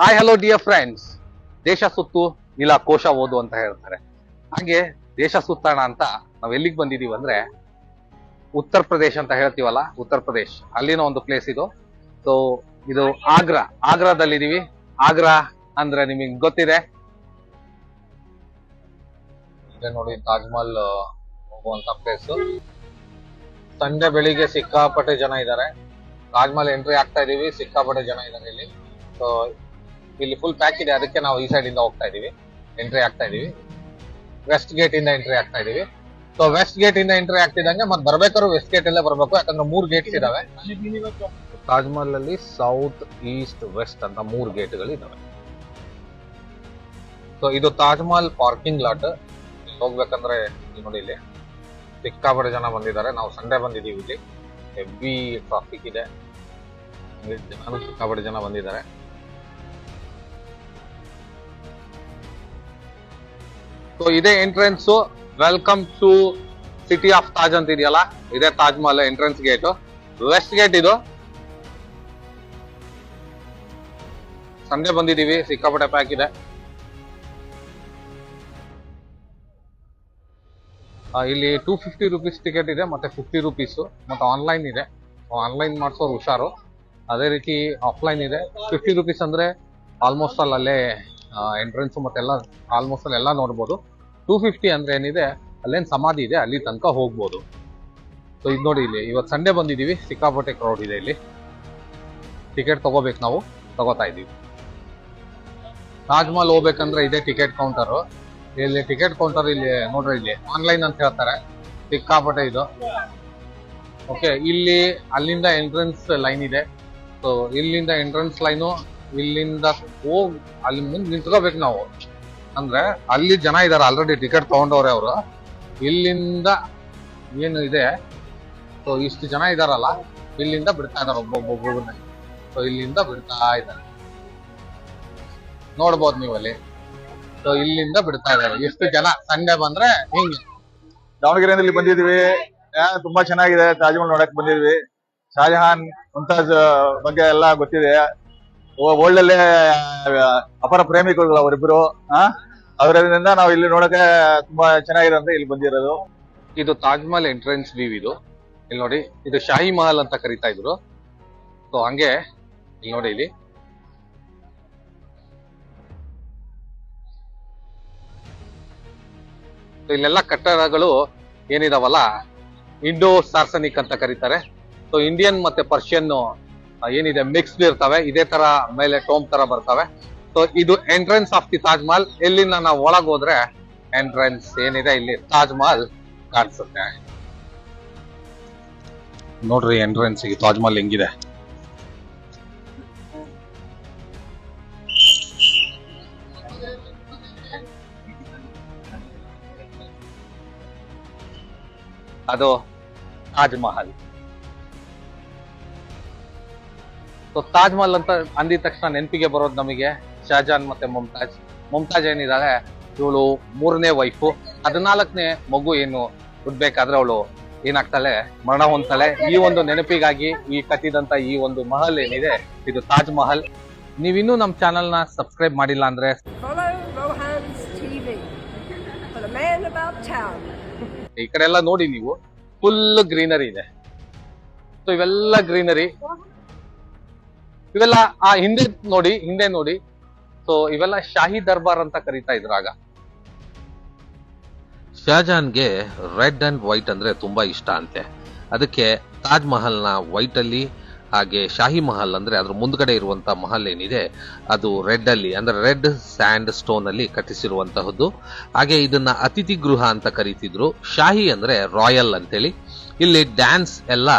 Hi hello dear friends. ದೇಶ ಸುತ್ತು ಇಲ್ಲ ಕೋಶ ಓದು ಅಂತ ಹೇಳ್ತಾರೆ. ಹಾಗೆ ದೇಶ ಸುತ್ತೋಣ ಅಂತ ನಾವ್ ಎಲ್ಲಿಗೆ ಬಂದಿದೀವಿ ಅಂದ್ರೆ ಉತ್ತರ ಪ್ರದೇಶ್ ಅಂತ ಹೇಳ್ತೀವಲ್ಲ, ಉತ್ತರ ಪ್ರದೇಶ್ ಅಲ್ಲಿನ ಒಂದು ಪ್ಲೇಸ್ ಇದು. ಸೊ ಇದು ಆಗ್ರಾದಲ್ಲಿದೀವಿ. ಆಗ್ರಾ ಅಂದ್ರೆ ನಿಮಗೆ ಗೊತ್ತಿದೆ, ಇದೆ ನೋಡಿ ತಾಜ್ ಮಹಲ್ ಹೋಗುವಂತ ಪ್ಲೇಸ್. ಸಂಜೆ ಬೆಳಿಗ್ಗೆ ಸಿಕ್ಕಾಪಟ್ಟೆ ಜನ ಇದ್ದಾರೆ. ತಾಜ್ ಮಹಲ್ ಎಂಟ್ರಿ ಆಗ್ತಾ ಇದೀವಿ, ಸಿಕ್ಕಾಪಟ್ಟೆ ಜನ ಇದ್ದಾರೆ ಇಲ್ಲಿ. ಸೊ ಇಲ್ಲಿ ಫುಲ್ ಪ್ಯಾಕ್ ಇದೆ, ಅದಕ್ಕೆ ನಾವು ಈ ಸೈಡ್ ಇಂದ ಹೋಗ್ತಾ ಇದೀವಿ, ಎಂಟ್ರಿ ಆಗ್ತಾ ಇದೀವಿ. ವೆಸ್ಟ್ ಗೇಟ್ ಇಂದ ಎಂಟ್ರಿ ಆಗ್ತಾ ಇದೀವಿ. ಸೊ ವೆಸ್ಟ್ ಗೇಟ್ ಇಂದ ಎಂಟ್ರಿ ಆಗ್ತಿದಂಗೆ ಮತ್ತೆ ಬರ್ಬೇಕಾದ್ರು ವೆಸ್ಟ್ ಗೇಟ್ ಅಲ್ಲೇ ಬರ್ಬೇಕು, ಯಾಕಂದ್ರೆ 3 ಗೇಟ್ಸ್ ಇದಾವೆ ತಾಜ್ ಮಹಲ್ ಅಲ್ಲಿ. ಸೌತ್, ಈಸ್ಟ್, ವೆಸ್ಟ್ ಅಂತ 3 ಗೇಟ್ಗಳು ಇದಾವೆ. ಸೊ ಇದು ತಾಜ್ ಮಹಲ್ ಪಾರ್ಕಿಂಗ್ ಲಾಟ್. ಇಲ್ಲಿ ಹೋಗ್ಬೇಕಂದ್ರೆ ನೋಡಿ, ಇಲ್ಲಿ ಸಿಕ್ಕಾಪಟ್ಟೆ ಜನ ಬಂದಿದ್ದಾರೆ. ನಾವು ಸಂಡೇ ಬಂದಿದೀವಿ, ಇಲ್ಲಿ ಹೆವಿ ಟ್ರಾಫಿಕ್ ಇದೆ, ಸಿಕ್ಕಾಪಟ್ಟೆ ಜನ ಬಂದಿದ್ದಾರೆ. ಸೊ ಇದೇ entrance. Welcome to city of Taj ಅಂತ ಇದೆಯಲ್ಲ, ಇದೇ Taj Mahal entrance gate. West gate ಇದು. ಸಂಡೇ ಬಂದಿದೀವಿ, ಸಿಕ್ಕಾಪಟ್ಟೆ ಪ್ಯಾಕ್ ಇದೆ. ಇಲ್ಲಿ 250 ರುಪೀಸ್ ಟಿಕೆಟ್ ಇದೆ, ಮತ್ತೆ 50 ರುಪೀಸ್, ಮತ್ತೆ ಆನ್ಲೈನ್ ಇದೆ. ಆನ್ಲೈನ್ ಮಾಡ್ಸೋರು ಹುಷಾರು. ಅದೇ ರೀತಿ ಆಫ್ಲೈನ್ ಇದೆ. 50 ರುಪೀಸ್ ಅಂದ್ರೆ ಆಲ್ಮೋಸ್ಟ್ ಅಲ್ಲೇ ಎಂಟ್ರೆನ್ಸ್ ಮತ್ತೆಲ್ಲ ಆಲ್ಮೋಸ್ಟ್ ಎಲ್ಲ ನೋಡ್ಬೋದು. 250 ಅಂದ್ರೆ ಏನಿದೆ, ಅಲ್ಲೇನ್ ಸಮಾಧಿ ಇದೆ, ಅಲ್ಲಿ ತನಕ ಹೋಗ್ಬೋದು. ಸೊ ಇದು ನೋಡಿ, ಇಲ್ಲಿ ಇವತ್ತು ಸಂಡೇ ಬಂದಿದೀವಿ, ಸಿಕ್ಕಾಪಟ್ಟೆ ಕ್ರೌಡ್ ಇದೆ ಇಲ್ಲಿ. ಟಿಕೆಟ್ ತಗೋಬೇಕು, ನಾವು ತಗೋತಾ ಇದೀವಿ. ತಾಜ್ ಮಹಲ್ ಹೋಗ್ಬೇಕಂದ್ರೆ ಇದೇ ಟಿಕೆಟ್ ಕೌಂಟರ್. ಇಲ್ಲಿ ಟಿಕೆಟ್ ಕೌಂಟರ್ ಇಲ್ಲಿ ನೋಡ್ರಿ, ಇಲ್ಲಿ ಆನ್ಲೈನ್ ಅಂತ ಹೇಳ್ತಾರೆ, ಸಿಕ್ಕಾಪಟ್ಟೆ ಇದು. ಓಕೆ, ಇಲ್ಲಿ ಅಲ್ಲಿಂದ ಎಂಟ್ರೆನ್ಸ್ ಲೈನ್ ಇದೆ. ಸೊ ಇಲ್ಲಿಂದ ಎಂಟ್ರೆನ್ಸ್ ಲೈನು, ಇಲ್ಲಿಂದ ಹೋಗಿ ಅಲ್ಲಿ ಮುಂದೆ ನಿಂತ್ಕೋಬೇಕು ನಾವು. ಅಂದ್ರೆ ಅಲ್ಲಿ ಜನ ಇದಾರೆ, ಆಲ್ರೆಡಿ ಟಿಕೆಟ್ ತಗೊಂಡವ್ರೆ ಅವರು. ಇಲ್ಲಿಂದ ಏನು ಇದೆ, ಸೊ ಇಷ್ಟು ಜನ ಇದಾರಲ್ಲ, ಇಲ್ಲಿಂದ ಬಿಡ್ತಾ ಇದಾರೆ ಒಬ್ಬೊಬ್ಬೊಬ್ಬರನ್ನ. ಸೊ ಇಲ್ಲಿಂದ ಬಿಡ್ತಾ ಇದ್ದಾರೆ, ನೋಡ್ಬೋದು ನೀವು ಅಲ್ಲಿ. ಸೊ ಇಲ್ಲಿಂದ ಬಿಡ್ತಾ ಇದ್ದಾರೆ. ಎಷ್ಟು ಜನ ಸಂಡೇ ಬಂದ್ರೆ ಹಿಂಗೆ. ದಾವಣಗೆರೆಯಲ್ಲಿ ಬಂದಿದ್ವಿ, ತುಂಬಾ ಚೆನ್ನಾಗಿದೆ. ತಾಜ್ ಮಹಲ್ ನೋಡಕ್ ಬಂದಿದ್ವಿ. ಶಹಜಹಾನ್ ಮುಂತಾಜ್ ಬಗ್ಗೆ ಎಲ್ಲ ಗೊತ್ತಿದೆ. ಒಳ್ಳೊಳ್ಳೆ ಅಪರ ಪ್ರೇಮಿಗಳು ಅವರಿಬ್ರು. ಅವರಿಂದ ನಾವು ಇಲ್ಲಿ ನೋಡಕ್ಕೆ ತುಂಬಾ ಚೆನ್ನಾಗಿದೆ ಅಂತ ಇಲ್ಲಿ ಬಂದಿರೋದು. ಇದು ತಾಜ್ ಮಹಲ್ ಎಂಟ್ರೆನ್ಸ್ ವ್ಯೂ ಇದು. ಇಲ್ಲಿ ನೋಡಿ, ಇದು ಶಾಹಿ ಮಹಲ್ ಅಂತ ಕರಿತಾ ಇದ್ರು. ಸೊ ಹಂಗೆ ಇಲ್ಲಿ ನೋಡಿ, ಇಲ್ಲಿ ಇಲ್ಲೆಲ್ಲ ಕಟ್ಟಡಗಳು ಏನಿದಾವಲ್ಲ, ಇಂಡೋ ಸಾರ್ಸನಿಕ್ ಅಂತ ಕರೀತಾರೆ. ಸೊ ಇಂಡಿಯನ್ ಮತ್ತೆ ಪರ್ಷಿಯನ್ ಏನಿದೆ ಮಿಕ್ಸ್ಡ್ ಇರ್ತವೆ. ಇದೇ ತರ ಮೇಲೆ ಟೋಮ್ ತರ ಬರ್ತವೆ. ಸೊ ಇದು entrance of the Taj Mahal. ಎಲ್ಲಿಂದ ನಾವು ಒಳಗ್ ಹೋದ್ರೆ ಎಂಟ್ರೆನ್ಸ್ ಏನಿದೆ, ಇಲ್ಲಿ ತಾಜ್ ಮಹಲ್ ಕಾಣಿಸುತ್ತೆ. ನೋಡ್ರಿ ಎಂಟ್ರೆನ್ಸ್ ಗೆ ತಾಜ್ ಮಹಲ್ ಹೆಂಗಿದೆ. ಅದು ತಾಜ್ ಮಹಲ್. ಸೊ ತಾಜ್ ಮಹಲ್ ಅಂತ ಅಂದಿದ ತಕ್ಷಣ ನೆನಪಿಗೆ ಬರೋದು ನಮಗೆ ಶಹಜಾನ್ ಮತ್ತೆ ಮುಮ್ತಾಜ್. ಮುಮ್ತಾಜ್ ಏನಿದ್ದಾಳೆ, ಇವಳು 3ನೇ ವೈಫು. 14ನೇ ಮಗು ಏನು ಹುಡ್ಬೇಕಾದ್ರೆ ಅವಳು ಏನಾಗ್ತಾಳೆ, ಮರಣ ಹೊಂದ್ತಾಳೆ. ಈ ಒಂದು ನೆನಪಿಗಾಗಿ ಈ ಕಟ್ಟಿದಂತ ಈ ಒಂದು ಮಹಲ್ ಏನಿದೆ, ಇದು ತಾಜ್ ಮಹಲ್. ನೀವಿನ್ನೂ ನಮ್ಮ ಚಾನೆಲ್ ನ ಸಬ್ಸ್ಕ್ರೈಬ್ ಮಾಡಿಲ್ಲ ಅಂದ್ರೆ ಈ ಕಡೆ ಎಲ್ಲ ನೋಡಿ, ನೀವು ಫುಲ್ ಗ್ರೀನರಿ ಇದೆ. ಸೊ ಇವೆಲ್ಲ ಗ್ರೀನರಿ, ಇವೆಲ್ಲ ಹಿಂದೆ ನೋಡಿ. ಸೊ ಇವೆಲ್ಲ ಶಾಹಿ ದರ್ಬಾರ್ ಅಂತ ಕರೀತಾ ಇದ್ರು ಆಗ. ಶಹಜಾನ್ಗೆ ರೆಡ್ ಅಂಡ್ ವೈಟ್ ಅಂದ್ರೆ ತುಂಬಾ ಇಷ್ಟ ಅಂತೆ. ಅದಕ್ಕೆ ತಾಜ್ ಮಹಲ್ ನ ವೈಟ್ ಅಲ್ಲಿ, ಹಾಗೆ ಶಾಹಿ ಮಹಲ್ ಅಂದ್ರೆ ಅದ್ರ ಮುಂದ್ಗಡೆ ಇರುವಂತ ಮಹಲ್ ಏನಿದೆ ಅದು ರೆಡ್ ಅಲ್ಲಿ, ಅಂದ್ರೆ ರೆಡ್ ಸ್ಯಾಂಡ್ ಸ್ಟೋನ್ ಅಲ್ಲಿ ಕಟ್ಟಿಸಿರುವಂತಹದ್ದು. ಹಾಗೆ ಇದನ್ನ ಅತಿಥಿ ಗೃಹ ಅಂತ ಕರೀತಿದ್ರು. ಶಾಹಿ ಅಂದ್ರೆ ರಾಯಲ್ ಅಂತೇಳಿ. ಇಲ್ಲಿ ಡ್ಯಾನ್ಸ್ ಎಲ್ಲ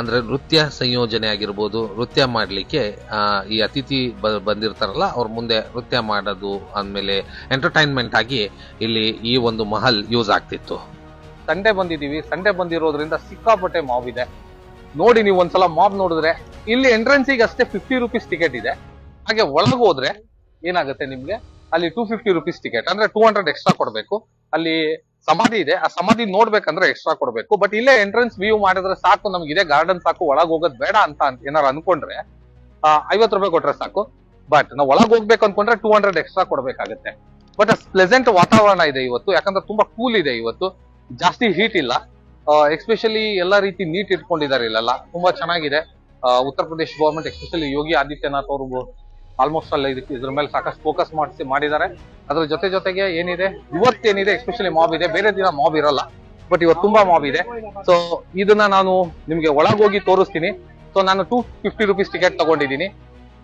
ಅಂದ್ರೆ ನೃತ್ಯ ಸಂಯೋಜನೆ ಆಗಿರ್ಬೋದು. ನೃತ್ಯ ಮಾಡ್ಲಿಕ್ಕೆ ಈ ಅತಿಥಿ ಬಂದಿರ್ತಾರಲ್ಲ, ಅವ್ರ ಮುಂದೆ ನೃತ್ಯ ಮಾಡೋದು, ಆದ್ಮೇಲೆ ಎಂಟರ್ಟೈನ್ಮೆಂಟ್ ಆಗಿ ಇಲ್ಲಿ ಈ ಒಂದು ಮಹಲ್ ಯೂಸ್ ಆಗ್ತಿತ್ತು. ಸಂಡೇ ಬಂದಿದೀವಿ, ಸಂಡೇ ಬಂದಿರೋದ್ರಿಂದ ಸಿಕ್ಕಾಪಟ್ಟೆ ಮಾಬ್ ಇದೆ. ನೋಡಿ, ನೀವು ಒಂದ್ಸಲ ಮಾಬ್ ನೋಡಿದ್ರೆ, ಇಲ್ಲಿ ಎಂಟ್ರೆನ್ಸಿಗೆ ಅಷ್ಟೇ 50 ರುಪೀಸ್ ಟಿಕೆಟ್ ಇದೆ. ಹಾಗೆ ಒಳಗೆ ಹೋದ್ರೆ ಏನಾಗುತ್ತೆ ನಿಮ್ಗೆ, ಅಲ್ಲಿ 250 ರುಪೀಸ್ ಟಿಕೆಟ್, ಅಂದ್ರೆ 200 ಎಕ್ಸ್ಟ್ರಾ ಕೊಡ್ಬೇಕು. ಅಲ್ಲಿ ಸಮಾಧಿ ಇದೆ, ಆ ಸಮಾಧಿ ನೋಡ್ಬೇಕಂದ್ರೆ ಎಕ್ಸ್ಟ್ರಾ ಕೊಡ್ಬೇಕು. ಬಟ್ ಇಲ್ಲೇ ಎಂಟ್ರೆನ್ಸ್ ವ್ಯೂ ಮಾಡಿದ್ರೆ ಸಾಕು, ನಮ್ಗೆ ಇದೇ ಗಾರ್ಡನ್ ಸಾಕು, ಒಳಗೆ ಹೋಗೋದ್ ಬೇಡ ಅಂತ ಏನಾರು ಅನ್ಕೊಂಡ್ರೆ 50 ರೂಪಾಯಿ ಕೊಟ್ರೆ ಸಾಕು. ಬಟ್ ನಾವು ಒಳಗೆ ಹೋಗ್ಬೇಕು ಅನ್ಕೊಂಡ್ರೆ 200 ಎಕ್ಸ್ಟ್ರಾ ಕೊಡ್ಬೇಕಾಗುತ್ತೆ. ಬಟ್ ಪ್ಲೆಸೆಂಟ್ ವಾತಾವರಣ ಇದೆ ಇವತ್ತು, ಯಾಕಂದ್ರೆ ತುಂಬಾ ಕೂಲ್ ಇದೆ ಇವತ್ತು, ಜಾಸ್ತಿ ಹೀಟ್ ಇಲ್ಲ. ಎಸ್ಪೆಷಲಿ ಎಲ್ಲಾ ರೀತಿ ನೀಟ್ ಇಟ್ಕೊಂಡಿದ್ದಾರೆ ಇಲ್ಲೆಲ್ಲ, ತುಂಬಾ ಚೆನ್ನಾಗಿದೆ. ಉತ್ತರ ಪ್ರದೇಶ ಗೌರ್ಮೆಂಟ್ ಎಸ್ಪೆಷಲಿ ಯೋಗಿ ಆದಿತ್ಯನಾಥ್ ಅವರು ಆಲ್ಮೋಸ್ಟ್ ಅಲ್ಲ ಇದ್ರ ಮೇಲೆ ಸಾಕಷ್ಟು ಫೋಕಸ್ ಮಾಡಿದ್ದಾರೆ. ಅದ್ರ ಜೊತೆಗೆ ಏನಿದೆ ಇವತ್ತೇನಿದೆ ಎಸ್ಪೆಷಲಿ ಮಾಬ್ ಇದೆ, ಬೇರೆ ದಿನ ಮಾಬ್ ಇರಲ್ಲ, ಬಟ್ ಇವತ್ತು ತುಂಬಾ ಮಾಬ್ ಇದೆ. ಸೊ ಇದನ್ನ ನಾನು ನಿಮ್ಗೆ ಒಳಗೋಗಿ ತೋರಿಸ್ತೀನಿ. ಸೊ ನಾನು 250 rupees ಟಿಕೆಟ್ ತಗೊಂಡಿದ್ದೀನಿ.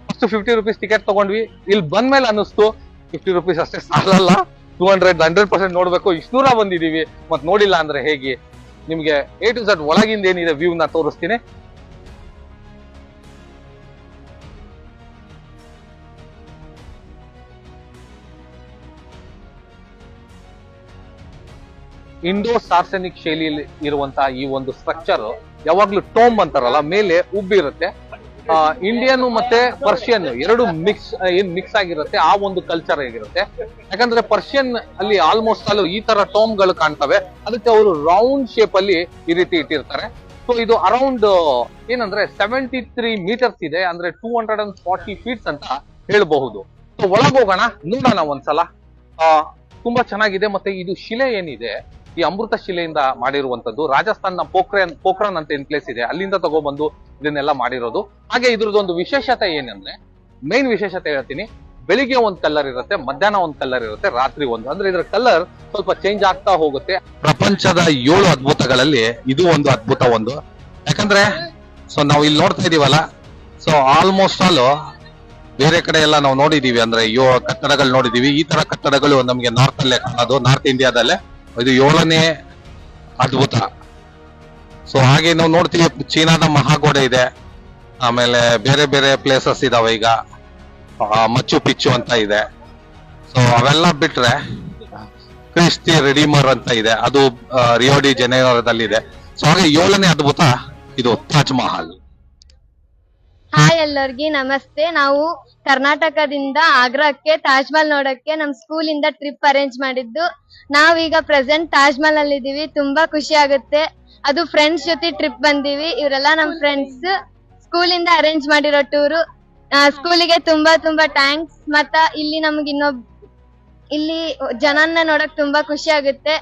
ಫಸ್ಟ್ 50 rupees ಟಿಕೆಟ್ ತಗೊಂಡ್ವಿ, ಇಲ್ಲಿ ಬಂದ್ಮೇಲೆ ಅನ್ನಿಸ್ತು 50 rupees ಅಷ್ಟೇ ಸಾಲಲ್ಲ, 100% ನೋಡ್ಬೇಕು. ಇಷ್ಟು ದೂರ ಬಂದಿದೀವಿ, ಮತ್ ನೋಡಿಲ್ಲ ಅಂದ್ರೆ ಹೇಗೆ? ನಿಮ್ಗೆ A to Z ಒಳಗಿಂದ ಏನಿದೆ ವ್ಯೂ ನ ತೋರಿಸ್ತೀನಿ. ಇಂಡೋ ಸಾರ್ಸೆನಿಕ್ ಶೈಲಿಯಲ್ಲಿ ಇರುವಂತಹ ಈ ಒಂದು ಸ್ಟ್ರಕ್ಚರ್ ಯಾವಾಗ್ಲೂ ಟೋಮ್ ಅಂತಾರಲ್ಲ, ಮೇಲೆ ಉಬ್ಬಿರುತ್ತೆ. ಇಂಡಿಯನ್ ಮತ್ತೆ ಪರ್ಷಿಯನ್ ಎರಡು ಮಿಕ್ಸ್ ಆಗಿರುತ್ತೆ, ಆ ಒಂದು ಕಲ್ಚರ್ ಆಗಿರುತ್ತೆ. ಯಾಕಂದ್ರೆ ಪರ್ಷಿಯನ್ ಅಲ್ಲಿ ಆಲ್ಮೋಸ್ಟ್ ಅಲ್ಲಿ ಈ ತರ ಟೋಮ್ ಗಳು ಕಾಣ್ತವೆ, ಅದಕ್ಕೆ ಅವರು ರೌಂಡ್ ಶೇಪ್ ಅಲ್ಲಿ ಈ ರೀತಿ ಇಟ್ಟಿರ್ತಾರೆ. ಸೊ ಇದು ಅರೌಂಡ್ ಏನಂದ್ರೆ 73 meters ಇದೆ, ಅಂದ್ರೆ 240 feet ಅಂತ ಹೇಳ್ಬಹುದು. ಸೊ ಒಳಗೋಗೋಣ, ನೋಡೋಣ ಒಂದ್ಸಲ. ತುಂಬಾ ಚೆನ್ನಾಗಿದೆ. ಮತ್ತೆ ಇದು ಶಿಲೆ ಏನಿದೆ, ಈ ಅಮೃತ ಶಿಲೆಯಿಂದ ಮಾಡಿರುವಂತದ್ದು. ರಾಜಸ್ಥಾನ ಪೋಖ್ರಾನ್ ಅಂತ ಏನ್ ಪ್ಲೇಸ್ ಇದೆ, ಅಲ್ಲಿಂದ ತಗೊಬಂದು ಇದನ್ನೆಲ್ಲ ಮಾಡಿರೋದು. ಹಾಗೆ ಇದ್ರದ್ದೊಂದು ವಿಶೇಷತೆ ಏನಂದ್ರೆ, ಮೈನ್ ವಿಶೇಷತೆ ಹೇಳ್ತೀನಿ, ಬೆಳಿಗ್ಗೆ ಒಂದ್ ಕಲರ್ ಇರುತ್ತೆ, ಮಧ್ಯಾಹ್ನ ಒಂದ್ ಕಲರ್ ಇರುತ್ತೆ, ರಾತ್ರಿ ಒಂದು. ಅಂದ್ರೆ ಇದ್ರ ಕಲರ್ ಸ್ವಲ್ಪ ಚೇಂಜ್ ಆಗ್ತಾ ಹೋಗುತ್ತೆ. ಪ್ರಪಂಚದ 7 ಅದ್ಭುತಗಳಲ್ಲಿ ಇದು ಒಂದು ಅದ್ಭುತ ಒಂದು. ಯಾಕಂದ್ರೆ ಸೊ ನಾವು ಇಲ್ಲಿ ನೋಡ್ತಾ ಇದೀವಲ್ಲ, ಸೊ ಆಲ್ಮೋಸ್ಟ್ ಆಲ್ ಬೇರೆ ಕಡೆ ಎಲ್ಲ ನಾವು ನೋಡಿದೀವಿ, ಅಂದ್ರೆ ಕಟ್ಟಡಗಳು ನೋಡಿದೀವಿ. ಈ ತರ ಕಟ್ಟಡಗಳು ನಮ್ಗೆ ನಾರ್ತ್ ಅಲ್ಲೇ ಕಾಣೋದು, ನಾರ್ತ್ ಇಂಡಿಯಾದಲ್ಲೇ. ಇದು 7ನೇ ಅದ್ಭುತ. ಸೊ ಹಾಗೆ ನಾವು ನೋಡ್ತೀವಿ, ಚೀನಾದ ಮಹಾಗೋಡೆ ಇದೆ, ಆಮೇಲೆ ಬೇರೆ ಬೇರೆ ಪ್ಲೇಸಸ್ ಇದಾವೆ. ಈಗ ಮಚ್ಚು ಪಿಚ್ಚು ಅಂತ ಇದೆ. ಸೊ ಅವೆಲ್ಲ ಬಿಟ್ರೆ ಕ್ರಿಸ್ಟಿ ರೆಡಿಮರ್ ಅಂತ ಇದೆ, ಅದು ರಿಯೋ ಡಿ ಜೆನೇರೋದಲ್ಲಿದೆ. ಸೊ ಹಾಗೆ 7ನೇ ಅದ್ಭುತ ಇದು ತಾಜ್ ಮಹಲ್. ಹಾಯ್ ಎಲ್ಲರಿಗೂ ನಮಸ್ತೆ. ನಾವು ಕರ್ನಾಟಕದಿಂದ ಆಗ್ರಾಕ್ಕೆ ತಾಜ್ ಮಹಲ್ ನೋಡಕ್ಕೆ ನಮ್ ಸ್ಕೂಲ್ ಇಂದ ಟ್ರಿಪ್ ಅರೇಂಜ್ ಮಾಡಿದ್ದು. ನಾವೀಗ ಪ್ರೆಸೆಂಟ್ ತಾಜ್ ಮಹಲ್ ಅಲ್ಲಿ ಇದೀವಿ. ತುಂಬಾ ಖುಷಿ ಆಗುತ್ತೆ. ಅದು ಫ್ರೆಂಡ್ಸ್ ಜೊತೆ ಟ್ರಿಪ್ ಬಂದೀವಿ. ಇವರೆಲ್ಲ ನಮ್ ಫ್ರೆಂಡ್ಸ್, ಸ್ಕೂಲ್ ಇಂದ ಅರೇಂಜ್ ಮಾಡಿರೋ ಟೂರು. ಸ್ಕೂಲಿಗೆ ತುಂಬಾ ಥ್ಯಾಂಕ್ಸ್. ಮತ್ತ ಇಲ್ಲಿ ನಮ್ಗೆ ಇಲ್ಲಿ ಜನನ್ನ ನೋಡಕ್ ತುಂಬಾ ಖುಷಿ ಆಗುತ್ತೆ.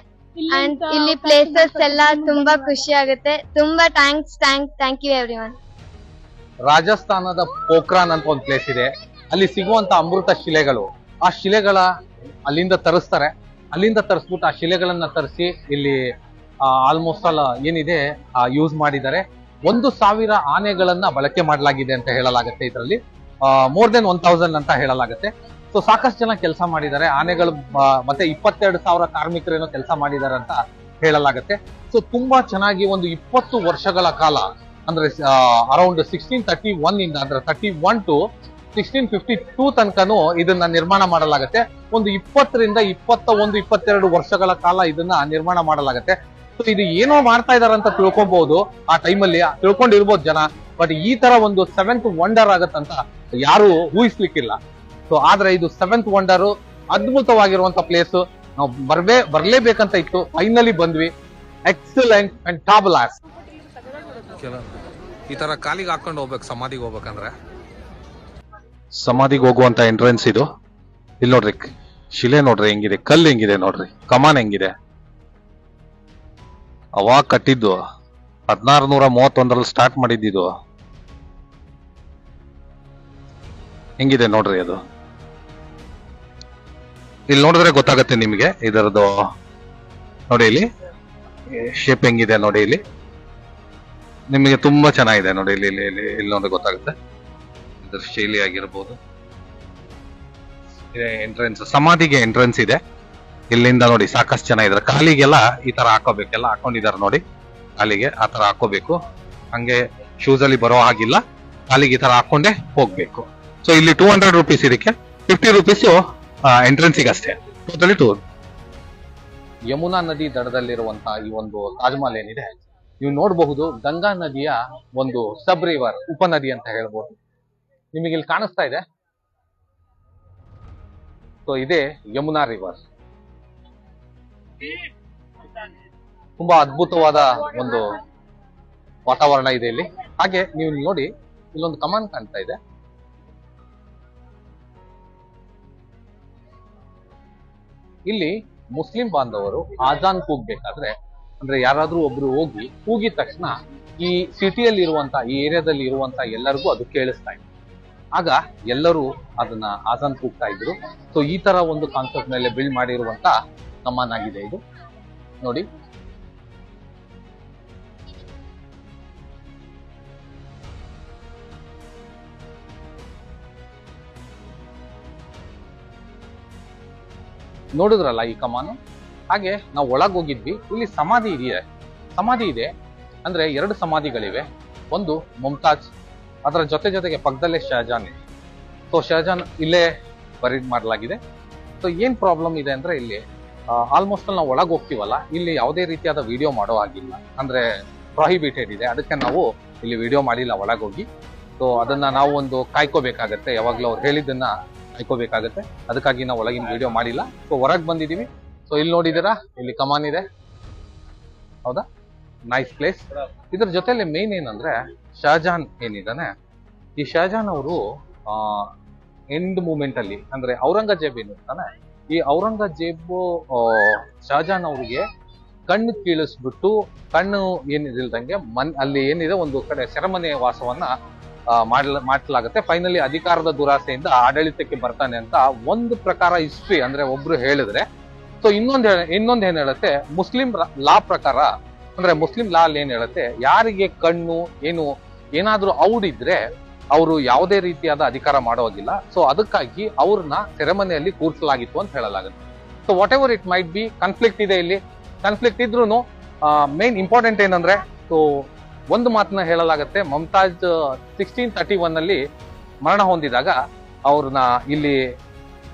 ಅಂಡ್ ಇಲ್ಲಿ ಪ್ಲೇಸಸ್ ಎಲ್ಲ ತುಂಬಾ ಖುಷಿ ಆಗುತ್ತೆ. ತುಂಬಾ ಥ್ಯಾಂಕ್ ಯು ಎವ್ರಿವನ್. ರಾಜಸ್ಥಾನದ ಪೋಖ್ರಾನ್ ಅಂತ ಒಂದು ಪ್ಲೇಸ್ ಇದೆ, ಅಲ್ಲಿ ಸಿಗುವಂತ ಅಮೃತ ಶಿಲೆಗಳು, ಆ ಶಿಲೆಗಳ ಅಲ್ಲಿಂದ ತರಿಸ್ತಾರೆ. ಅಲ್ಲಿಂದ ತರಿಸ್ಬಿಟ್ಟು ಆ ಶಿಲೆಗಳನ್ನ ತರಿಸಿ ಇಲ್ಲಿ ಆಲ್ಮೋಸ್ಟ್ ಆಲ್ ಏನಿದೆ ಯೂಸ್ ಮಾಡಿದ್ದಾರೆ. 1,000 ಆನೆಗಳನ್ನ ಬಳಕೆ ಮಾಡಲಾಗಿದೆ ಅಂತ ಹೇಳಲಾಗುತ್ತೆ. ಇದರಲ್ಲಿ ಮೋರ್ ದೆನ್ 1,000 ಅಂತ ಹೇಳಲಾಗುತ್ತೆ. ಸೊ ಸಾಕಷ್ಟು ಜನ ಕೆಲಸ ಮಾಡಿದ್ದಾರೆ ಆನೆಗಳು, ಮತ್ತೆ 22,000 ಕಾರ್ಮಿಕರೇನೋ ಕೆಲಸ ಮಾಡಿದ್ದಾರೆ ಅಂತ ಹೇಳಲಾಗುತ್ತೆ. ಸೊ ತುಂಬಾ ಚೆನ್ನಾಗಿ ಒಂದು 20 ವರ್ಷಗಳ ಕಾಲ, ಅಂದ್ರೆ ಅರೌಂಡ್ 1631 ಇಂದ, ಅಂದ್ರೆ 31 to 1652 ತನಕನೂ ಇದನ್ನ ನಿರ್ಮಾಣ ಮಾಡಲಾಗುತ್ತೆ. ಒಂದು 20ರಿಂದ 21, 22 ವರ್ಷಗಳ ಕಾಲ ಇದನ್ನ ನಿರ್ಮಾಣ ಮಾಡಲಾಗುತ್ತೆ. ಸೊ ಇದು ಏನೋ ಮಾಡ್ತಾ ಇದಾರೆ ಅಂತ ತಿಳ್ಕೊಬಹುದು, ಆ ಟೈಮಲ್ಲಿ ತಿಳ್ಕೊಂಡಿರ್ಬೋದು ಜನ. ಬಟ್ ಈ ತರ ಒಂದು 7th ವಂಡರ್ ಆಗತ್ತಂತ ಯಾರು ಊಹಿಸ್ಲಿಕ್ಕಿಲ್ಲ. ಸೊ ಆದ್ರೆ ಇದು 7th ವಂಡರ್, ಅದ್ಭುತವಾಗಿರುವಂತ ಪ್ಲೇಸ್. ನಾವು ಬರ್ಲೇಬೇಕಂತ ಇತ್ತು, ಫೈನಲಿ ಬಂದ್ವಿ. Excellent and fabulous. ಈ ತರ ಕಾಲಿಗೆ ಹಾಕೊಂಡು ಹೋಗ್ಬೇಕು ಸಮಾಧಿಗೆ ಹೋಗ್ಬೇಕಂದ್ರೆ. ಸಮಾಧಿಗೆ ಹೋಗುವಂತ ಎಂಟ್ರೆನ್ಸ್ ಇದು. ಇಲ್ಲಿ ನೋಡ್ರಿ, ಶಿಲೆ ನೋಡ್ರಿ ಹೆಂಗಿದೆ, ಕಲ್ಲು ಹೆಂಗಿದೆ ನೋಡ್ರಿ, ಕಮಾನ್ ಹೆಂಗಿದೆ. ಅವಾಗ ಕಟ್ಟಿದ್ದು 1631ರಲ್ಲಿ ಸ್ಟಾರ್ಟ್ ಮಾಡಿದ್ದು. ಹೆಂಗಿದೆ ನೋಡ್ರಿ ಅದು. ಇಲ್ಲಿ ನೋಡಿದ್ರೆ ಗೊತ್ತಾಗತ್ತೆ ನಿಮಗೆ ಇದರದ್ದು. ನೋಡಿ ಇಲ್ಲಿ ಶೇಪ್ ಹೆಂಗಿದೆ ನೋಡಿ, ಇಲ್ಲಿ ನಿಮಗೆ ತುಂಬಾ ಚೆನ್ನಾಗಿದೆ ನೋಡಿ. ಇಲ್ಲಿ ನೋಡಿದ್ರೆ ಗೊತ್ತಾಗುತ್ತೆ ಇದ್ರ ಶೈಲಿ ಆಗಿರ್ಬೋದು. ಎಂಟ್ರೆನ್ಸ್, ಸಮಾಧಿಗೆ ಎಂಟ್ರೆನ್ಸ್ ಇದೆ. ಇಲ್ಲಿಂದ ನೋಡಿ ಸಾಕಷ್ಟು ಜನ ಇದ್ದಾರೆ. ಕಾಲಿಗೆಲ್ಲ ಈ ತರ ಹಾಕೋಬೇಕೆಲ್ಲ ಹಾಕೊಂಡಿದ್ದಾರೆ ನೋಡಿ, ಕಾಲಿಗೆ ಆ ತರ ಹಾಕೋಬೇಕು. ಹಂಗೆ ಶೂಸ್ ಅಲ್ಲಿ ಬರೋ ಹಾಗಿಲ್ಲ, ಕಾಲಿಗೆ ಈ ತರ ಹಾಕೊಂಡೇ ಹೋಗ್ಬೇಕು. ಸೊ ಇಲ್ಲಿ 200 rupees ಇದಕ್ಕೆ, 50 rupees ಎಂಟ್ರೆನ್ಸಿಗೆ ಅಷ್ಟೇ. Totally tour. ಯಮುನಾ ನದಿ ದಡದಲ್ಲಿರುವಂತಹ ಈ ಒಂದು ತಾಜ್ ಮಹಲ್ ಏನಿದೆ, ನೀವು ನೋಡಬಹುದು ಗಂಗಾ ನದಿಯ ಒಂದು ಸಬ್ ರಿವರ್, ಉಪನದಿ ಅಂತ ಹೇಳ್ಬೋದು. ನಿಮಗೆ ಇಲ್ಲಿ ಕಾಣಿಸ್ತಾ ಇದೆ. ಸೊ ಇದೇ ಯಮುನಾ ರಿವರ್. ತುಂಬಾ ಅದ್ಭುತವಾದ ಒಂದು ವಾತಾವರಣ ಇದೆ ಇಲ್ಲಿ. ಹಾಗೆ ನೀವು ನೋಡಿ, ಇಲ್ಲೊಂದು ಕಮಾನ್ ಕಾಣ್ತಾ ಇದೆ. ಇಲ್ಲಿ ಮುಸ್ಲಿಂ ಬಾಂಧವರು ಆಜಾನ್ ಕೂಗ್ಬೇಕಾದ್ರೆ ಅಂದ್ರೆ ಯಾರಾದ್ರೂ ಒಬ್ರು ಹೋಗಿ ಕೂಗಿದ ತಕ್ಷಣ ಈ ಸಿಟಿಯಲ್ಲಿ ಇರುವಂತ ಈ ಏರಿಯಾದಲ್ಲಿ ಇರುವಂತ ಎಲ್ಲರಿಗೂ ಅದು ಕೇಳಿಸ್ತಾ ಇತ್ತು. ಆಗ ಎಲ್ಲರೂ ಅದನ್ನ ಆಜಾನ್ ಕೂಗ್ತಾ ಇದ್ರು. ಸೊ ಈ ತರ ಒಂದು ಕಾನ್ಸೆಪ್ಟ್ ಮೇಲೆ ಬಿಲ್ಡ್ ಮಾಡಿರುವಂತ ಕಮಾನ್ ಆಗಿದೆ ಇದು ನೋಡಿ. ನೋಡಿದ್ರಲ್ಲ ಈ ಕಮಾನು. ಹಾಗೆ ನಾವು ಒಳಗ್ ಹೋಗಿದ್ವಿ. ಇಲ್ಲಿ ಸಮಾಧಿ ಇದೆ ಅಂದ್ರೆ 2 ಸಮಾಧಿಗಳಿವೆ. ಒಂದು ಮುಮ್ತಾಜ್, ಅದರ ಜೊತೆಗೆ ಪಕ್ಕದಲ್ಲೇ ಶಹಜಾನ್ ಇದೆ. ಸೊ ಶಹಜಾನ್ ಇಲ್ಲೇ ಬರೀದ್ ಮಾಡಲಾಗಿದೆ. ಸೊ ಏನ್ ಪ್ರಾಬ್ಲಮ್ ಇದೆ ಅಂದ್ರೆ ಇಲ್ಲಿ ಆಲ್ಮೋಸ್ಟ್ ನಾವು ಒಳಗ್ ಹೋಗ್ತೀವಲ್ಲ, ಇಲ್ಲಿ ಯಾವುದೇ ರೀತಿಯಾದ ವಿಡಿಯೋ ಮಾಡೋ ಆಗಿಲ್ಲ, ಅಂದ್ರೆ ಪ್ರೊಹಿಬಿಟೆಡ್ ಇದೆ. ಅದಕ್ಕೆ ನಾವು ಇಲ್ಲಿ ವಿಡಿಯೋ ಮಾಡಿಲ್ಲ ಒಳಗ್ ಹೋಗಿ. ಸೊ ಅದನ್ನ ನಾವು ಒಂದು ಕಾಯ್ಕೋಬೇಕಾಗತ್ತೆ, ಯಾವಾಗ್ಲೂ ಅವ್ರು ಹೇಳಿದ್ದನ್ನ ಕಾಯ್ಕೋಬೇಕಾಗತ್ತೆ. ಅದಕ್ಕಾಗಿ ನಾವು ಒಳಗಿನ ವಿಡಿಯೋ ಮಾಡಿಲ್ಲ. ಸೊ ಹೊರಗೆ ಬಂದಿದೀವಿ. ಸೊ ಇಲ್ಲಿ ನೋಡಿದಿರಾ, ಇಲ್ಲಿ ಕಮಾನ್ ಇದೆ ಹೌದಾ, ನೈಸ್ ಪ್ಲೇಸ್. ಇದ್ರ ಜೊತೆಲಿ ಮೇನ್ ಏನಂದ್ರೆ ಶಹಜಾನ್ ಏನಿದಾನೆ, ಈ ಶಹಜಾನ್ ಅವರು ಎಂಡ್ ಮೂಮೆಂಟ್ ಅಲ್ಲಿ ಅಂದ್ರೆ ಔರಂಗಜೇಬ್ ಏನಿರ್ತಾನೆ, ಈ ಔರಂಗಜೇಬ್ ಶಹಜಾನ್ ಅವ್ರಿಗೆ ಕಣ್ಣು ಕೀಳಿಸ್ಬಿಟ್ಟು ಕಣ್ಣು ಏನಿದಿಲ್ದಂಗೆ ಅಲ್ಲಿ ಏನಿದೆ ಒಂದು ಕಡೆ ಸೆರೆಮನೆ ವಾಸವನ್ನ ಮಾಡಲಾಗುತ್ತೆ. ಫೈನಲಿ ಅಧಿಕಾರದ ದುರಾಸೆಯಿಂದ ಆಡಳಿತಕ್ಕೆ ಬರ್ತಾನೆ ಅಂತ ಒಂದು ಪ್ರಕಾರ ಹಿಸ್ಟ್ರಿ ಅಂದ್ರೆ ಒಬ್ರು ಹೇಳಿದ್ರೆ. ಸೊ ಇನ್ನೊಂದ್ ಏನ್ ಹೇಳುತ್ತೆ, ಮುಸ್ಲಿಂ ಲಾ ಪ್ರಕಾರ ಅಂದ್ರೆ ಮುಸ್ಲಿಂ ಲಾ ಅಲ್ಲಿ ಏನ್ ಹೇಳುತ್ತೆ, ಯಾರಿಗೆ ಕಣ್ಣು ಏನಾದ್ರೂ ಔಡಿದ್ರೆ ಅವರು ಯಾವುದೇ ರೀತಿಯಾದ ಅಧಿಕಾರ ಮಾಡೋವಾಗಿಲ್ಲ. ಸೊ ಅದಕ್ಕಾಗಿ ಅವ್ರನ್ನ ಸೆರೆಮನೆಯಲ್ಲಿ ಕೂರಿಸಲಾಗಿತ್ತು ಅಂತ ಹೇಳಲಾಗುತ್ತೆ. So what ever it might be, conflict ಇದೆ ಇಲ್ಲಿ. ಕಾನ್ಫ್ಲಿಕ್ಟ್ ಇದ್ರೂ ಮೇನ್ ಇಂಪಾರ್ಟೆಂಟ್ ಏನಂದ್ರೆ, ಸೊ ಒಂದು ಮಾತನ್ನ ಹೇಳಲಾಗತ್ತೆ, ಮುಮ್ತಾಜ್ 1631 ಅಲ್ಲಿ ಮರಣ ಹೊಂದಿದಾಗ ಅವ್ರನ್ನ ಇಲ್ಲಿ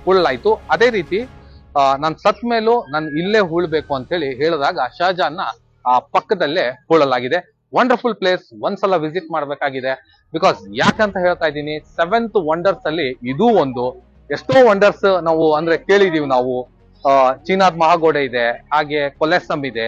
ಹೂಳಲಾಯ್ತು. ಅದೇ ರೀತಿ ನಾನು ಸತ್ ಮೇಲೂ ನಾನು ಇಲ್ಲೇ ಹೂಳ್ಬೇಕು ಅಂತ ಹೇಳಿ ಹೇಳಿದಾಗ ಶಹಜಾನ್ನ ಆ ಪಕ್ಕದಲ್ಲೇ ಹೂಳಲಾಗಿದೆ. ವಂಡರ್ಫುಲ್ ಪ್ಲೇಸ್, ಒಂದ್ಸಲ ವಿಸಿಟ್ ಮಾಡ್ಬೇಕಾಗಿದೆ. ಬಿಕಾಸ್ ಯಾಕಂತ ಹೇಳ್ತಾ ಇದ್ದೀನಿ, 7th ವಂಡರ್ಸ್ ಅಲ್ಲಿ ಇದು ಒಂದು. ಎಷ್ಟೋ ವಂಡರ್ಸ್ ನಾವು ಅಂದ್ರೆ ಕೇಳಿದೀವಿ ನಾವು. ಚೀನಾದ್ ಮಹಾಗೋಡೆ ಇದೆ, ಹಾಗೆ ಕೊಲೆಸಮ್ ಇದೆ,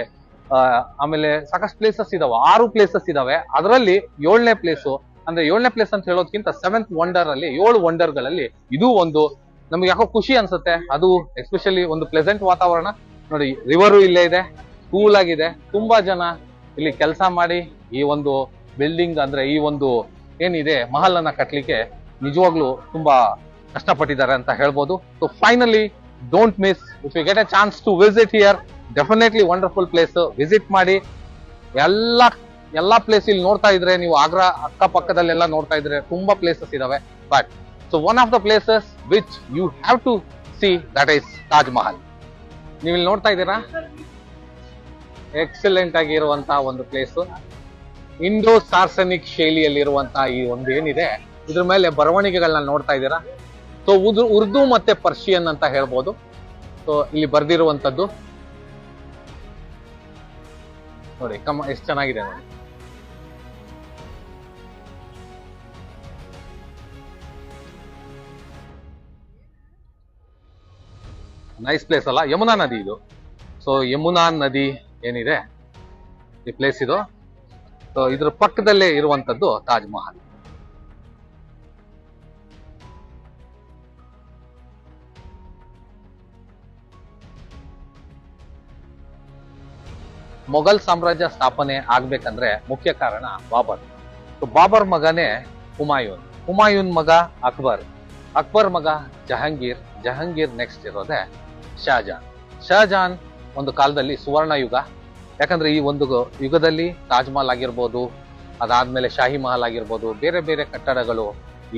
ಆಮೇಲೆ ಸಾಕಷ್ಟು ಪ್ಲೇಸಸ್ ಇದಾವೆ, 6 ಪ್ಲೇಸಸ್ ಇದಾವೆ. ಅದರಲ್ಲಿ 7ನೇ ಪ್ಲೇಸು ಅಂದ್ರೆ 7ನೇ ಪ್ಲೇಸ್ ಅಂತ ಹೇಳೋದಕ್ಕಿಂತ 7th ವಂಡರ್ ಅಲ್ಲಿ 7 ವಂಡರ್ಗಳಲ್ಲಿ ಇದು ಒಂದು. ನಮ್ಗೆ ಯಾಕೋ ಖುಷಿ ಅನ್ಸುತ್ತೆ. ಅದು ಎಸ್ಪೆಷಲಿ ಒಂದು ಪ್ಲೆಸೆಂಟ್ ವಾತಾವರಣ ನೋಡಿ. ರಿವರು ಇಲ್ಲೇ ಇದೆ, ಕೂಲ್ ಆಗಿದೆ. ತುಂಬಾ ಜನ ಇಲ್ಲಿ ಕೆಲಸ ಮಾಡಿ ಈ ಒಂದು ಬಿಲ್ಡಿಂಗ್ ಅಂದ್ರೆ ಈ ಒಂದು ಏನಿದೆ ಮಹಲ್ ಅನ್ನ ಕಟ್ಲಿಕ್ಕೆ ನಿಜವಾಗ್ಲೂ ತುಂಬಾ ಕಷ್ಟಪಟ್ಟಿದ್ದಾರೆ ಅಂತ ಹೇಳ್ಬೋದು. So finally don't miss, if you get a chance to visit here, definitely wonderful place, visit ಮಾಡಿ. ಎಲ್ಲಾ ಪ್ಲೇಸ್ ಇಲ್ಲಿ ನೋಡ್ತಾ ಇದ್ರೆ ನೀವು ಆಗ್ರಾ ಅಕ್ಕಪಕ್ಕದಲ್ಲೆಲ್ಲ ನೋಡ್ತಾ ಇದ್ರೆ ತುಂಬಾ ಪ್ಲೇಸಸ್ ಇದಾವೆ. But so one of the places which you have to see, that is Taj Mahal. ನೀವು ಇಲ್ಲಿ ನೋಡ್ತಾ ಇದ್ದೀರಾ, ಎಕ್ಸಲೆಂಟ್ ಆಗಿರುವಂತಹ ಒಂದು ಪ್ಲೇಸ್. ಇಂಡೋ ಸಾರ್ಸನಿಕ್ ಶೈಲಿಯಲ್ಲಿರುವಂತಹ ಈ ಒಂದು ಏನಿದೆ, ಇದ್ರ ಮೇಲೆ ಬರವಣಿಗೆಗಳನ್ನ ನೋಡ್ತಾ ಇದ್ದೀರಾ. ಸೊ ಉರ್ದು ಮತ್ತೆ ಪರ್ಷಿಯನ್ ಅಂತ ಹೇಳ್ಬೋದು. ಸೊ ಇಲ್ಲಿ ಬರ್ದಿರುವಂತದ್ದು ನೋಡಿ, ಎಷ್ಟು ಚೆನ್ನಾಗಿದೆ ನೋಡಿ. ನೈಸ್ ಪ್ಲೇಸ್ ಅಲ್ಲ, ಯಮುನಾ ನದಿ ಇದು. ಸೊ ಯಮುನಾ ನದಿ ಏನಿದೆ ಈ ಪ್ಲೇಸ್ ಇದು. ಸೊ ಇದ್ರ ಪಕ್ಕದಲ್ಲೇ ಇರುವಂತದ್ದು ತಾಜ್ ಮಹಲ್. ಮೊಘಲ್ ಸಾಮ್ರಾಜ್ಯ ಸ್ಥಾಪನೆ ಆಗ್ಬೇಕಂದ್ರೆ ಮುಖ್ಯ ಕಾರಣ ಬಾಬರ್. ಸೊ ಬಾಬರ್ ಮಗನೇ ಹುಮಾಯೂನ್, ಹುಮಾಯೂನ್ ಮಗ ಅಕ್ಬರ್, ಅಕ್ಬರ್ ಮಗ ಜಹಾಂಗೀರ್, ಜಹಾಂಗೀರ್ ನೆಕ್ಸ್ಟ್ ಇರೋದೆ ಶಹಜಾನ್. ಶಹಜಾನ್ ಒಂದು ಕಾಲದಲ್ಲಿ ಸುವರ್ಣ ಯುಗ. ಯಾಕಂದ್ರೆ ಈ ಒಂದು ಯುಗದಲ್ಲಿ ತಾಜ್ ಮಹಲ್ ಆಗಿರ್ಬೋದು, ಅದಾದ್ಮೇಲೆ ಶಾಹಿ ಮಹಲ್ ಆಗಿರ್ಬೋದು, ಬೇರೆ ಬೇರೆ ಕಟ್ಟಡಗಳು,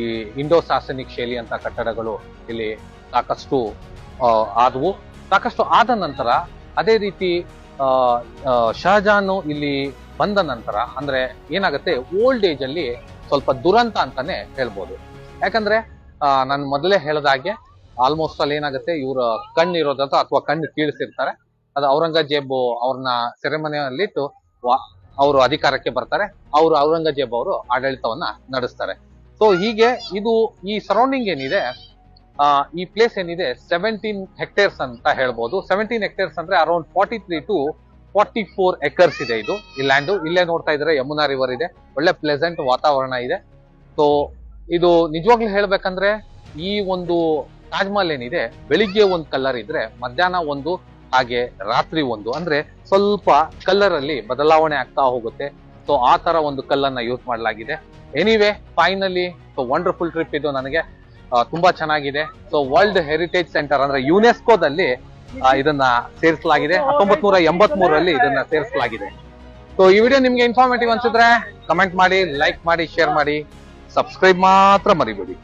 ಈ ಇಂಡೋ ಸಾಸನಿಕ್ ಶೈಲಿ ಅಂತ ಕಟ್ಟಡಗಳು ಇಲ್ಲಿ ಸಾಕಷ್ಟು ಆದವು. ಸಾಕಷ್ಟು ಆದ ನಂತರ ಅದೇ ರೀತಿ ಶಹಜಾನ್ ಇಲ್ಲಿ ಬಂದ ನಂತರ ಅಂದ್ರೆ ಏನಾಗುತ್ತೆ, ಓಲ್ಡ್ ಏಜ್ ಅಲ್ಲಿ ಸ್ವಲ್ಪ ದುರಂತ ಅಂತಾನೆ ಹೇಳ್ಬೋದು. ಯಾಕಂದ್ರೆ ನಾನು ಮೊದಲೇ ಹೇಳ್ದಾಗೆ ಆಲ್ಮೋಸ್ಟ್ ಅಲ್ಲಿ ಏನಾಗುತ್ತೆ, ಇವ್ರ ಕಣ್ಣು ಇರೋದಂತ ಅಥವಾ ಕಣ್ಣು ಕೀಳಿಸಿರ್ತಾರೆ. ಅದು ಔರಂಗಜೇಬ್ ಅವ್ರನ್ನ ಸೆರೆಮನೆಯಲ್ಲಿಟ್ಟು ಅವರು ಅಧಿಕಾರಕ್ಕೆ ಬರ್ತಾರೆ. ಅವರು ಔರಂಗಜೇಬ್ ಅವರು ಆಡಳಿತವನ್ನ ನಡೆಸ್ತಾರೆ. ಸೊ ಹೀಗೆ ಇದು ಈ ಸರೌಂಡಿಂಗ್ ಏನಿದೆ, ಈ ಪ್ಲೇಸ್ ಏನಿದೆ 17 ಹೆಕ್ಟೇರ್ಸ್ ಅಂತ ಹೇಳ್ಬೋದು. 17 ಹೆಕ್ಟೇರ್ಸ್ ಅಂದ್ರೆ ಅರೌಂಡ್ 43 to 44 ಎಕರ್ಸ್ ಇದೆ ಇದು ಈ ಲ್ಯಾಂಡ್. ಇಲ್ಲೇ ನೋಡ್ತಾ ಇದ್ರೆ ಯಮುನಾ ರಿವರ್ ಇದೆ, ಒಳ್ಳೆ ಪ್ಲೆಸೆಂಟ್ ವಾತಾವರಣ ಇದೆ. ಸೊ ಇದು ನಿಜವಾಗ್ಲೂ ಹೇಳ್ಬೇಕಂದ್ರೆ ಈ ಒಂದು ತಾಜ್ ಮಹಲ್ ಏನಿದೆ ಬೆಳಿಗ್ಗೆ ಒಂದು ಕಲರ್ ಇದ್ರೆ ಮಧ್ಯಾಹ್ನ ಒಂದು, ಹಾಗೆ ರಾತ್ರಿ ಒಂದು, ಅಂದ್ರೆ ಸ್ವಲ್ಪ ಕಲರ್ ಅಲ್ಲಿ ಬದಲಾವಣೆ ಆಗ್ತಾ ಹೋಗುತ್ತೆ. ಸೊ ಆ ತರ ಒಂದು ಕಲ್ಲನ್ನ ಯೂಸ್ ಮಾಡಲಾಗಿದೆ. Anyway finally so wonderful trip ಇದು. ನನಗೆ ತುಂಬಾ ಚೆನ್ನಾಗಿದೆ. ಸೊ ವರ್ಲ್ಡ್ ಹೆರಿಟೇಜ್ ಸೆಂಟರ್ ಅಂದ್ರೆ ಯುನೆಸ್ಕೋದಲ್ಲಿ ಇದನ್ನ ಸೇರಿಸಲಾಗಿದೆ. 1983ರಲ್ಲಿ ಇದನ್ನ ಸೇರಿಸಲಾಗಿದೆ. ಸೊ ಈ ವಿಡಿಯೋ ನಿಮ್ಗೆ ಇನ್ಫಾರ್ಮೇಟಿವ್ ಅನ್ಸಿದ್ರೆ ಕಮೆಂಟ್ ಮಾಡಿ, ಲೈಕ್ ಮಾಡಿ, ಶೇರ್ ಮಾಡಿ, ಸಬ್ಸ್ಕ್ರೈಬ್ ಮಾತ್ರ ಮರಿಬೇಡಿ.